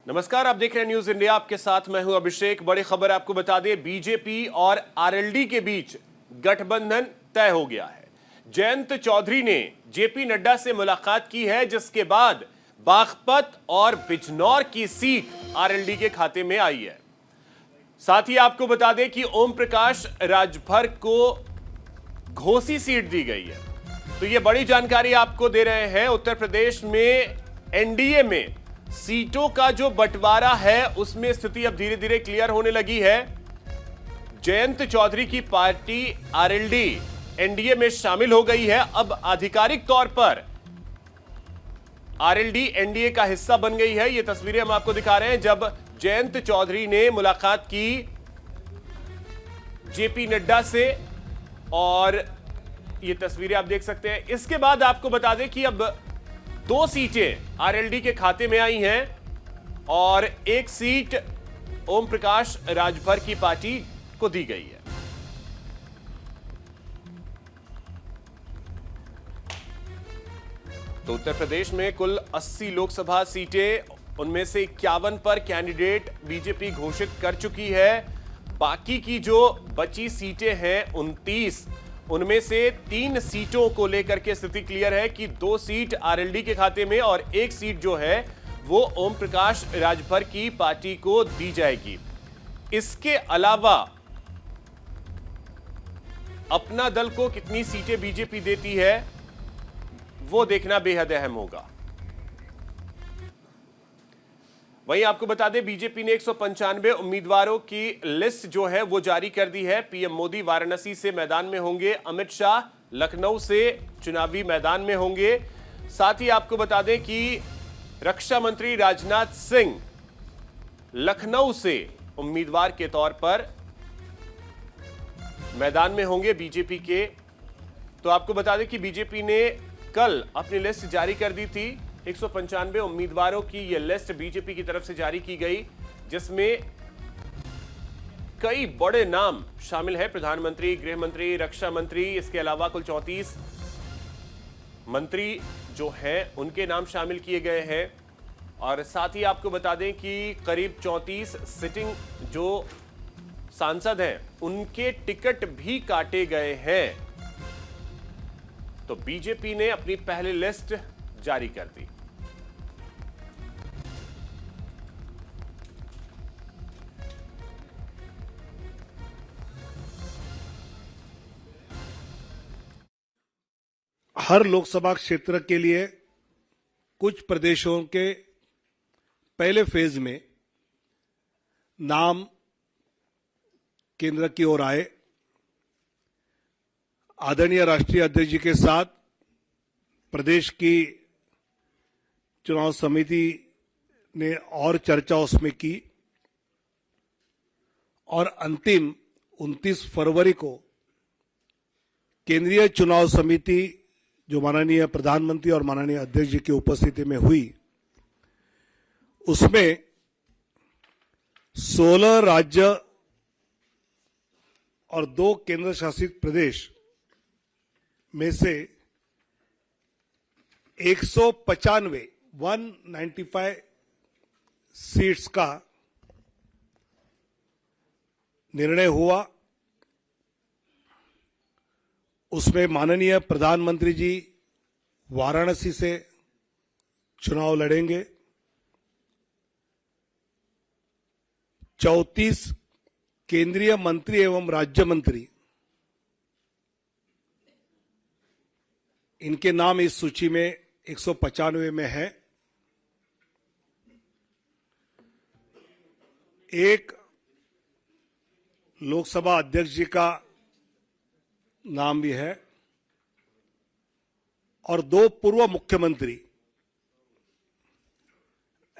नमस्कार, आप देख रहे हैं न्यूज इंडिया। आपके साथ मैं हूं अभिषेक। बड़ी खबर आपको बता दें, बीजेपी और आरएलडी के बीच गठबंधन तय हो गया है। जयंत चौधरी ने जेपी नड्डा से मुलाकात की है, जिसके बाद बागपत और बिजनौर की सीट आरएलडी के खाते में आई है। साथ ही आपको बता दें कि ओम प्रकाश राजभर को घोसी सीट दी गई है। तो यह बड़ी जानकारी आपको दे रहे हैं। उत्तर प्रदेश में एनडीए में सीटों का जो बंटवारा है, उसमें स्थिति अब धीरे धीरे क्लियर होने लगी है। जयंत चौधरी की पार्टी आरएलडी एनडीए में शामिल हो गई है। अब आधिकारिक तौर पर आरएलडी एनडीए का हिस्सा बन गई है। ये तस्वीरें हम आपको दिखा रहे हैं जब जयंत चौधरी ने मुलाकात की जेपी नड्डा से, और ये तस्वीरें आप देख सकते हैं। इसके बाद आपको बता दें कि अब 2 सीटें आरएलडी के खाते में आई हैं और 1 सीट ओम प्रकाश राजभर की पार्टी को दी गई है। तो उत्तर प्रदेश में कुल 80 लोकसभा सीटें, उनमें से 51 पर कैंडिडेट बीजेपी घोषित कर चुकी है। बाकी की जो बची सीटें हैं 29, उनमें से 3 सीटों को लेकर के स्थिति क्लियर है कि 2 सीट आरएलडी के खाते में और 1 सीट जो है वो ओम प्रकाश राजभर की पार्टी को दी जाएगी। इसके अलावा अपना दल को कितनी सीटें बीजेपी देती है, वो देखना बेहद अहम होगा। वहीं आपको बता दें, बीजेपी ने 195 उम्मीदवारों की लिस्ट जो है वो जारी कर दी है। पीएम मोदी वाराणसी से मैदान में होंगे, अमित शाह लखनऊ से चुनावी मैदान में होंगे। साथ ही आपको बता दें कि रक्षा मंत्री राजनाथ सिंह लखनऊ से उम्मीदवार के तौर पर मैदान में होंगे बीजेपी के। तो आपको बता दें कि बीजेपी ने कल अपनी लिस्ट जारी कर दी थी। 195 उम्मीदवारों की यह लिस्ट बीजेपी की तरफ से जारी की गई, जिसमें कई बड़े नाम शामिल हैं। प्रधानमंत्री, गृह मंत्री, रक्षा मंत्री, इसके अलावा कुल 34 मंत्री जो हैं उनके नाम शामिल किए गए हैं। और साथ ही आपको बता दें कि करीब 34 सिटिंग जो सांसद हैं उनके टिकट भी काटे गए हैं। तो बीजेपी ने अपनी पहली लिस्ट जारी कर दी। हर लोकसभा क्षेत्र के लिए कुछ प्रदेशों के पहले फेज में नाम केंद्र की ओर आए। आदरणीय राष्ट्रीय अध्यक्ष जी के साथ प्रदेश की चुनाव समिति ने और चर्चा उसमें की और अंतिम 29 फरवरी को केंद्रीय चुनाव समिति जो माननीय प्रधानमंत्री और माननीय अध्यक्ष जी की उपस्थिति में हुई, उसमें 16 राज्य और 2 केंद्र शासित प्रदेश में से 195 सीट्स का निर्णय हुआ। उसमें माननीय प्रधानमंत्री जी वाराणसी से चुनाव लड़ेंगे। 34 केंद्रीय मंत्री एवं राज्य मंत्री, इनके नाम इस सूची में 195 में है। एक लोकसभा अध्यक्ष जी का नाम भी है और 2 पूर्व मुख्यमंत्री।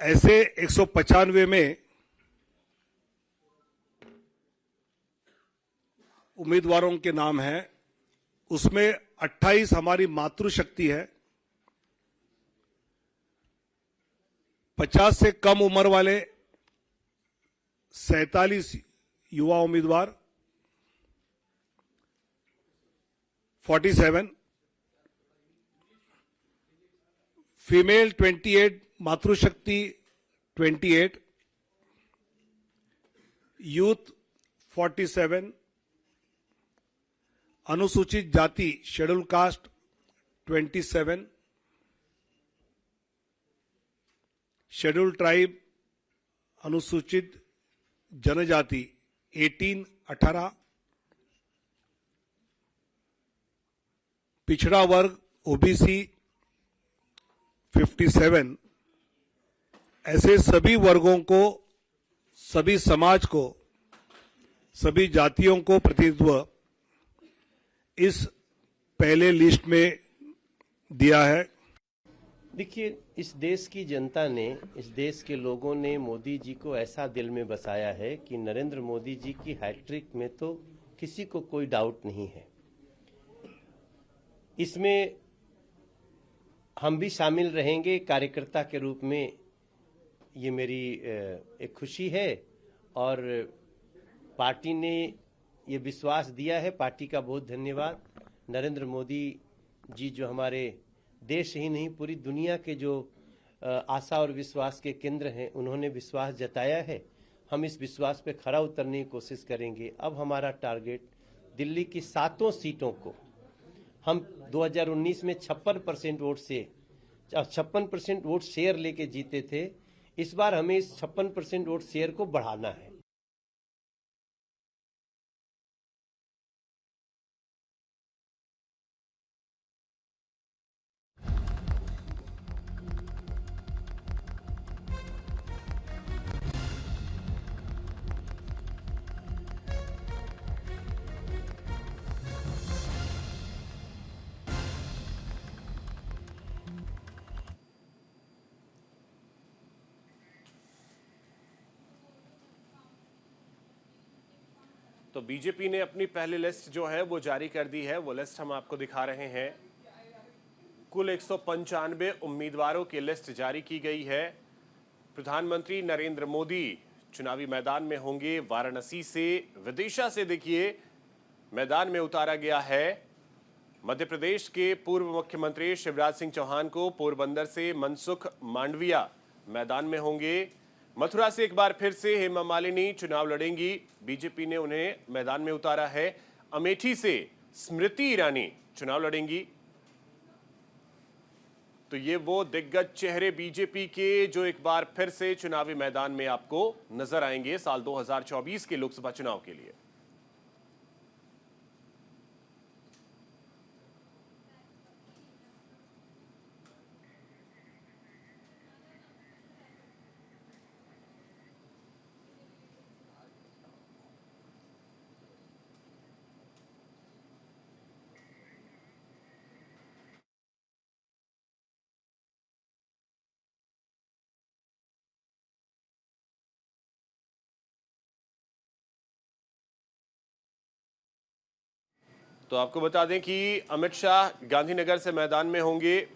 ऐसे 195 में उम्मीदवारों के नाम हैं। उसमें 28 हमारी मातृशक्ति है। 50 से कम उम्र वाले 47 युवा उम्मीदवार, 47 फीमेल 28, मातृशक्ति 28, यूथ 47, अनुसूचित जाति शेड्यूल कास्ट 27, शेड्यूल ट्राइब अनुसूचित जनजाति 18, पिछड़ा वर्ग ओबीसी 57, ऐसे सभी वर्गों को, सभी समाज को, सभी जातियों को प्रतिनिधित्व इस पहले लिस्ट में दिया है। देखिए, इस देश की जनता ने, इस देश के लोगों ने मोदी जी को ऐसा दिल में बसाया है कि नरेंद्र मोदी जी की हैट्रिक में तो किसी को कोई डाउट नहीं है। इसमें हम भी शामिल रहेंगे कार्यकर्ता के रूप में, ये मेरी एक खुशी है। और पार्टी ने ये विश्वास दिया है, पार्टी का बहुत धन्यवाद। नरेंद्र मोदी जी जो हमारे देश ही नहीं पूरी दुनिया के जो आशा और विश्वास के केंद्र हैं, उन्होंने विश्वास जताया है। हम इस विश्वास पे खरा उतरने की कोशिश करेंगे। अब हमारा टारगेट दिल्ली की 7 सीटों को, हम 2019 में 56% वोट से 56% वोट शेयर लेके जीते थे। इस बार हमें इस 56% वोट शेयर को बढ़ाना है। तो बीजेपी ने अपनी पहली लिस्ट जो है वो जारी कर दी है। वो लिस्ट हम आपको दिखा रहे हैं। कुल 195 उम्मीदवारों की लिस्ट जारी की गई है। प्रधानमंत्री नरेंद्र मोदी चुनावी मैदान में होंगे। वाराणसी से, विदिशा से देखिए मैदान में उतारा गया है। मध्य प्रदेश के पूर्व मुख्यमंत्री शिवराज सिंह चौहान को पोरबंदर से मनसुख मांडविया मैदान में होंगे। मथुरा से एक बार फिर से हेमा मालिनी चुनाव लड़ेंगी। बीजेपी ने उन्हें मैदान में उतारा है। अमेठी से स्मृति ईरानी चुनाव लड़ेंगी। तो ये वो दिग्गज चेहरे बीजेपी के जो एक बार फिर से चुनावी मैदान में आपको नजर आएंगे साल 2024 के लोकसभा चुनाव के लिए। तो आपको बता दें कि अमित शाह गांधीनगर से मैदान में होंगे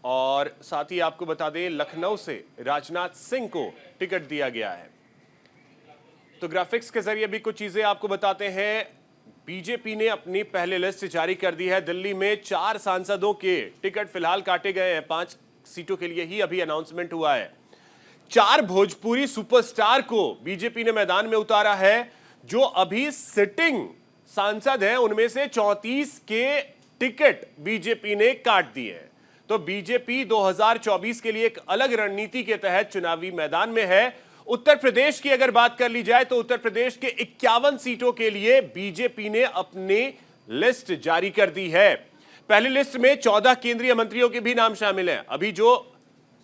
और साथ ही आपको बता दें लखनऊ से राजनाथ सिंह को टिकट दिया गया है। तो ग्राफिक्स के जरिए भी कुछ चीजें आपको बताते हैं। बीजेपी ने अपनी पहली लिस्ट जारी कर दी है। दिल्ली में 4 सांसदों के टिकट फिलहाल काटे गए हैं। 5 सीटों के लिए ही अभी अनाउंसमेंट हुआ है। 4 भोजपुरी सुपरस्टार को बीजेपी ने मैदान में उतारा है। जो अभी सिटिंग सांसद हैं उनमें से 34 के टिकट बीजेपी ने काट दिए हैं। तो बीजेपी 2024 के लिए एक अलग रणनीति के तहत चुनावी मैदान में है। उत्तर प्रदेश की अगर बात कर ली जाए तो उत्तर प्रदेश के 51 सीटों के लिए बीजेपी ने अपनी लिस्ट जारी कर दी है। पहली लिस्ट में 14 केंद्रीय मंत्रियों के भी नाम शामिल हैं। अभी जो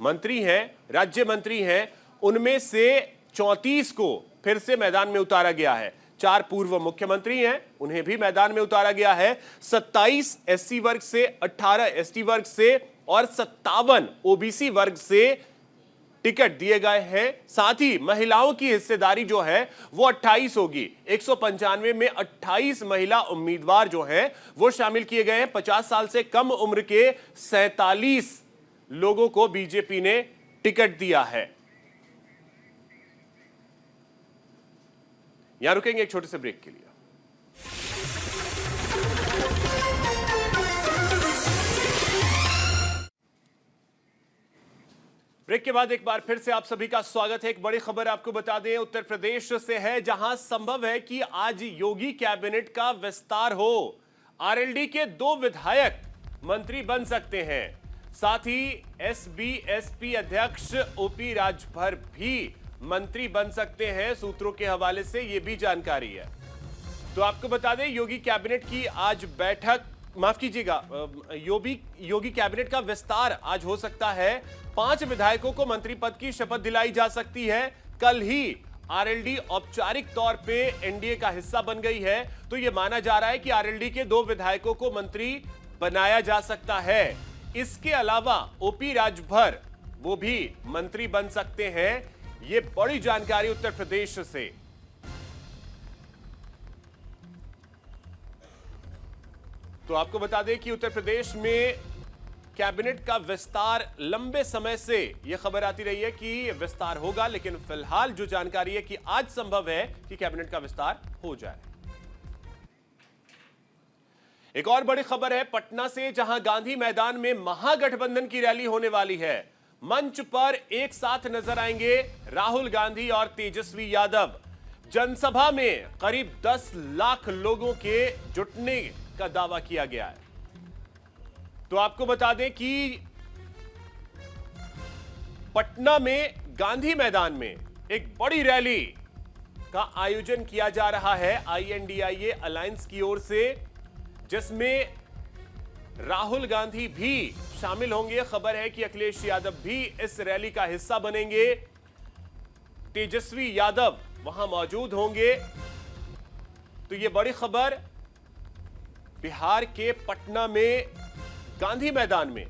मंत्री हैं, राज्य मंत्री हैं, उनमें से 34 को फिर से मैदान में उतारा गया है। 4 पूर्व मुख्यमंत्री हैं, उन्हें भी मैदान में उतारा गया है। 27 एससी वर्ग से, 18 एसटी वर्ग से और 57 ओबीसी वर्ग से टिकट दिए गए हैं। साथ ही महिलाओं की हिस्सेदारी जो है वो 28 होगी। 195 में 28 महिला उम्मीदवार जो हैं वो शामिल किए गए हैं। 50 साल से कम उम्र के 47 लोगों को बीजेपी ने टिकट दिया है। यहां रुकेंगे एक छोटे से ब्रेक के लिए। ब्रेक ब्रेक के बाद एक बार फिर से आप सभी का स्वागत है। एक बड़ी खबर आपको बता दें, उत्तर प्रदेश से है, जहां संभव है कि आज योगी कैबिनेट का विस्तार हो। आरएलडी के 2 विधायक मंत्री बन सकते हैं। साथ ही एसबीएसपी अध्यक्ष ओपी राजभर भी मंत्री बन सकते हैं। सूत्रों के हवाले से यह भी जानकारी है। तो आपको बता दें, योगी कैबिनेट की आज बैठक, माफ कीजिएगा, योगी कैबिनेट का विस्तार आज हो सकता है। 5 विधायकों को मंत्री पद की शपथ दिलाई जा सकती है। कल ही आरएलडी औपचारिक तौर पे एनडीए का हिस्सा बन गई है, तो यह माना जा रहा है कि आरएलडी के 2 विधायकों को मंत्री बनाया जा सकता है। इसके अलावा ओपी राजभर वो भी मंत्री बन सकते हैं। यह बड़ी जानकारी उत्तर प्रदेश से। तो आपको बता दें कि उत्तर प्रदेश में कैबिनेट का विस्तार, लंबे समय से यह खबर आती रही है कि विस्तार होगा, लेकिन फिलहाल जो जानकारी है कि आज संभव है कि कैबिनेट का विस्तार हो जाए। एक और बड़ी खबर है पटना से, जहां गांधी मैदान में महागठबंधन की रैली होने वाली है। मंच पर एक साथ नजर आएंगे राहुल गांधी और तेजस्वी यादव। जनसभा में करीब 10 लाख लोगों के जुटने का दावा किया गया है। तो आपको बता दें कि पटना में गांधी मैदान में एक बड़ी रैली का आयोजन किया जा रहा है आईएनडीआईए अलायंस की ओर से, जिसमें राहुल गांधी भी शामिल होंगे। खबर है कि अखिलेश यादव भी इस रैली का हिस्सा बनेंगे। तेजस्वी यादव वहां मौजूद होंगे। तो यह बड़ी खबर, बिहार के पटना में गांधी मैदान में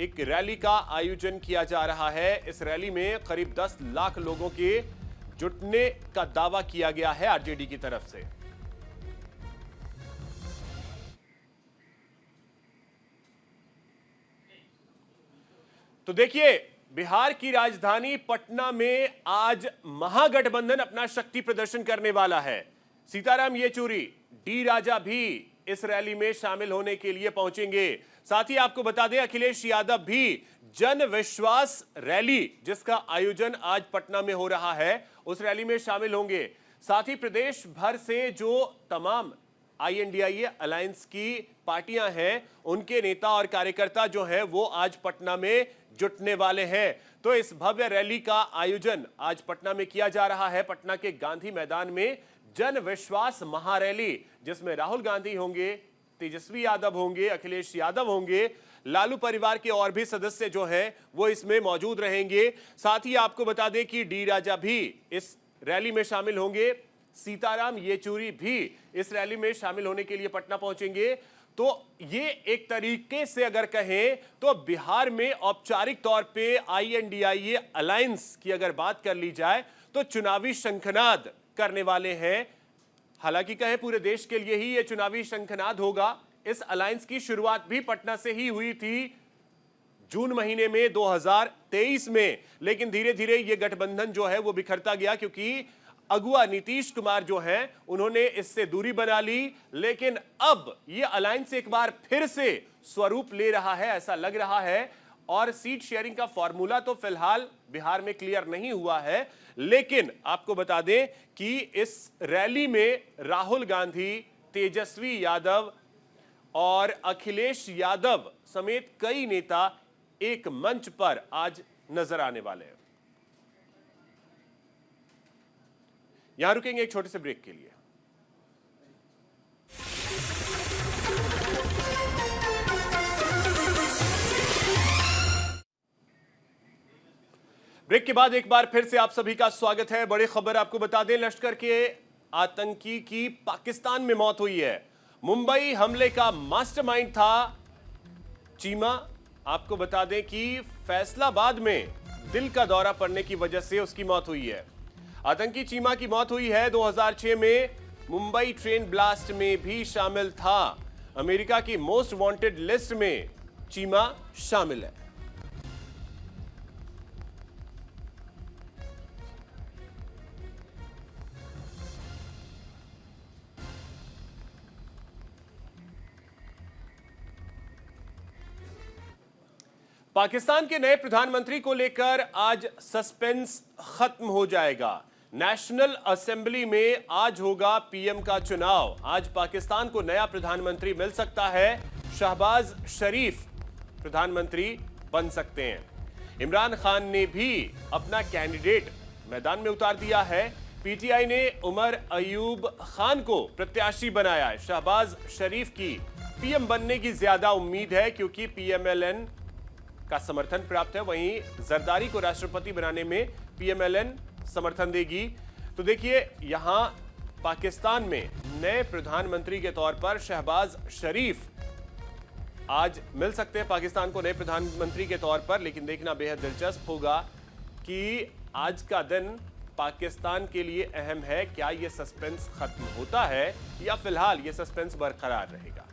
एक रैली का आयोजन किया जा रहा है। इस रैली में करीब 10 लाख लोगों के जुटने का दावा किया गया है आरजेडी की तरफ से। तो देखिए, बिहार की राजधानी पटना में आज महागठबंधन अपना शक्ति प्रदर्शन करने वाला है। सीताराम येचुरी, डी राजा भी इस रैली में शामिल होने के लिए पहुंचेंगे। साथ ही आपको बता दें, अखिलेश यादव भी जन विश्वास रैली, जिसका आयोजन आज पटना में हो रहा है, उस रैली में शामिल होंगे। साथ ही प्रदेश भर से जो तमाम आईएनडीआईए अलायंस की पार्टियां हैं, उनके नेता और कार्यकर्ता जो हैं, वो आज पटना में जुटने वाले हैं। तो इस भव्य रैली का आयोजन आज पटना में किया जा रहा है। पटना के गांधी मैदान में जन विश्वास महारैली, जिसमें राहुल गांधी होंगे, तेजस्वी यादव होंगे, अखिलेश यादव होंगे, लालू परिवार के और भी सदस्य जो हैं वो इसमें मौजूद रहेंगे। साथ ही आपको बता दें कि डी राजा भी इस रैली में शामिल होंगे। सीताराम येचुरी भी इस रैली में शामिल होने के लिए पटना पहुंचेंगे। तो ये एक तरीके से अगर कहें तो बिहार में औपचारिक तौर पे आईएनडीआईए अलायंस की अगर बात कर ली जाए तो चुनावी शंखनाद करने वाले हैं। हालांकि कहें पूरे देश के लिए ही ये चुनावी शंखनाद होगा। इस अलायंस की शुरुआत भी पटना से ही हुई थी जून महीने में 2023 में, लेकिन धीरे धीरे ये गठबंधन जो है वो बिखरता गया, क्योंकि अगुआ नीतीश कुमार जो हैं उन्होंने इससे दूरी बना ली। लेकिन अब ये अलायंस एक बार फिर से स्वरूप ले रहा है, ऐसा लग रहा है। और सीट शेयरिंग का फॉर्मूला तो फिलहाल बिहार में क्लियर नहीं हुआ है, लेकिन आपको बता दें कि इस रैली में राहुल गांधी, तेजस्वी यादव और अखिलेश यादव समेत कई नेता एक मंच पर आज नजर आने वाले हैं। यहां रुकेंगे एक छोटे से ब्रेक के लिए। ब्रेक के बाद एक बार फिर से आप सभी का स्वागत है। बड़ी खबर आपको बता दें, लश्कर के आतंकी की पाकिस्तान में मौत हुई है। मुंबई हमले का मास्टरमाइंड था चीमा। आपको बता दें कि फैसलाबाद में दिल का दौरा पड़ने की वजह से उसकी मौत हुई है। आतंकी चीमा की मौत हुई है। 2006 में मुंबई ट्रेन ब्लास्ट में भी शामिल था। अमेरिका की मोस्ट वांटेड लिस्ट में चीमा शामिल है। पाकिस्तान के नए प्रधानमंत्री को लेकर आज सस्पेंस खत्म हो जाएगा। नेशनल असेंबली में आज होगा पीएम का चुनाव। आज पाकिस्तान को नया प्रधानमंत्री मिल सकता है। शहबाज शरीफ प्रधानमंत्री बन सकते हैं। इमरान खान ने भी अपना कैंडिडेट मैदान में उतार दिया है। पीटीआई ने उमर अयूब खान को प्रत्याशी बनाया है। शहबाज शरीफ की पीएम बनने की ज्यादा उम्मीद है क्योंकि पीएमएलएन का समर्थन प्राप्त है। वहीं जरदारी को राष्ट्रपति बनाने में पीएमएलएन समर्थन देगी। तो देखिए, यहां पाकिस्तान में नए प्रधानमंत्री के तौर पर शहबाज शरीफ आज मिल सकते हैं पाकिस्तान को नए प्रधानमंत्री के तौर पर। लेकिन देखना बेहद दिलचस्प होगा कि आज का दिन पाकिस्तान के लिए अहम है। क्या यह सस्पेंस खत्म होता है या फिलहाल यह सस्पेंस बरकरार रहेगा?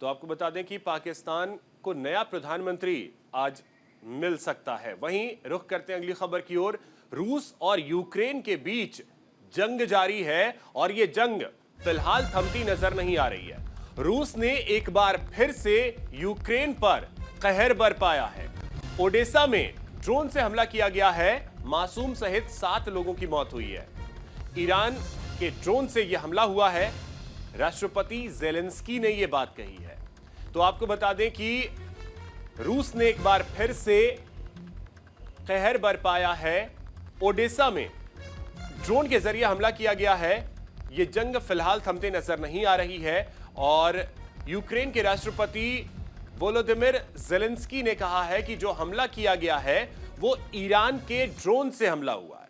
तो आपको बता दें कि पाकिस्तान को नया प्रधानमंत्री आज मिल सकता है। वहीं रुख करते हैं अगली खबर की ओर। रूस और यूक्रेन के बीच जंग जारी है और यह जंग फिलहाल थमती नजर नहीं आ रही है। रूस ने एक बार फिर से यूक्रेन पर कहर बरपाया है। ओडेसा में ड्रोन से हमला किया गया है। मासूम सहित 7 लोगों की मौत हुई है। ईरान के ड्रोन से यह हमला हुआ है। राष्ट्रपति जेलेंस्की ने यह बात कही है। तो आपको बता दें कि रूस ने एक बार फिर से कहर बरपाया है। ओडेसा में ड्रोन के जरिए हमला किया गया है। यह जंग फिलहाल थमते नजर नहीं आ रही है और यूक्रेन के राष्ट्रपति वोलोदिमिर जेलेंस्की ने कहा है कि जो हमला किया गया है वो ईरान के ड्रोन से हमला हुआ है।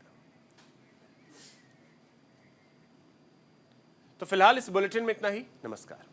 तो फिलहाल इस बुलेटिन में इतना ही। नमस्कार।